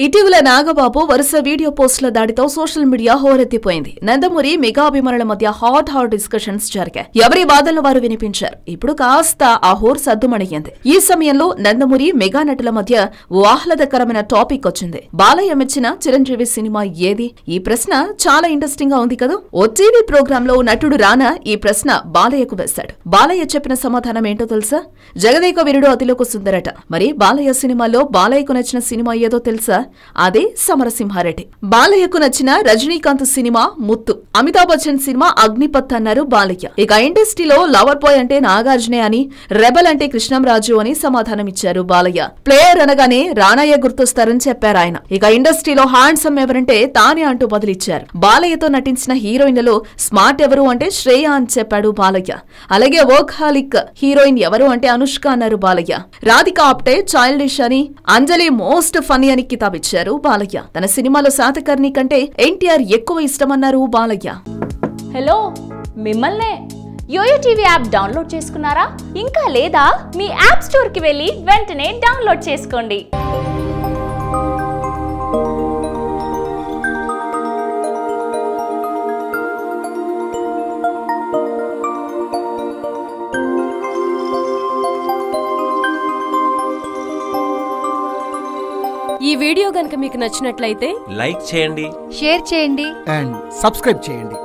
ఇటీవల నాగబాబు వరుస వీడియో పోస్టుల దాడితో సోషల్ మీడియా హోరెత్తిపోయింది. నందమూరి మెగా అభిమానుల మధ్య హాట్ డిస్కషన్స్ జరిగాయి. ఎవరి వాదనలు వారు వినిపించారు. ఇప్పుడు కాస్త ఆ హోర్ సద్దుమణిగింది. ఈ సమయంలో నందమూరి మెగా నటుల మధ్య ఓ ఆహ్లాదకరమైన టాపిక్ వచ్చింది. బాలయ్య మెచ్చిన చిరంజీవి సినిమా ఏది? ఈ ప్రశ్న చాలా ఇంట్రెస్టింగ్ గా ఉంది కదా. ఓ టీవీ ప్రోగ్రామ్ లో నటుడు రానా ఈ ప్రశ్న బాలయ్యకు వేశాడు. బాలయ్య చెప్పిన సమాధానం ఏంటో తెలుసా? జగదేక వీరుడు అతిలోక సుందరట. మరి బాలయ్య సినిమాలో బాలయ్యకు నచ్చిన సినిమా ఏదో తెలుసా? అదే సమరసింహారెడ్డి. బాలయ్యకు నచ్చిన రజనీకాంత్ సినిమా ముత్తు, అమితాబ్ బచ్చన్ సినిమా అగ్నిపత్ అన్నారు బాలయ్య. ఇక ఇండస్ట్రీలో లవర్ బాయ్ అంటే నాగార్జునే అని, రెబల్ అంటే కృష్ణంరాజు అని సమాధానమిచ్చారు బాలయ్య. ప్లేయర్ అనగానే రానయ్య గుర్తొస్తారని చెప్పారు ఆయన. ఇక ఇండస్ట్రీలో హ్యాండ్సమ్ ఎవరంటే తానే అంటూ బదులిచ్చారు. బాలయ్యతో నటించిన హీరోయిన్లలో స్మార్ట్ ఎవరు అంటే శ్రేయ అని చెప్పాడు బాలయ్య. అలాగే వర్క్ హాలిక్ హీరోయిన్ ఎవరు అంటే అనుష్క అన్నారు బాలయ్య. రాధిక ఆప్టే చైల్డిష్ అని, అంజలి మోస్ట్ ఫనీ అని కితాబిచ్చారు బాలయ్య. తన సినిమాలో శాతకర్ణి కంటే ఎన్టీఆర్ ఎక్కువ ఇష్టమన్నారు బాలయ్య. హలో, మిమ్మల్నే యోయో టీవీ యాప్ డౌన్లోడ్ చేసుకున్నారా? ఇంకా లేదా? మీ యాప్ స్టోర్ కి వెళ్ళి వెంటనే డౌన్లోడ్ చేసుకోండి. ఈ వీడియో గనుక మీకు నచ్చినట్లయితే లైక్ చేయండి, షేర్ చేయండి అండ్ సబ్స్క్రైబ్ చేయండి.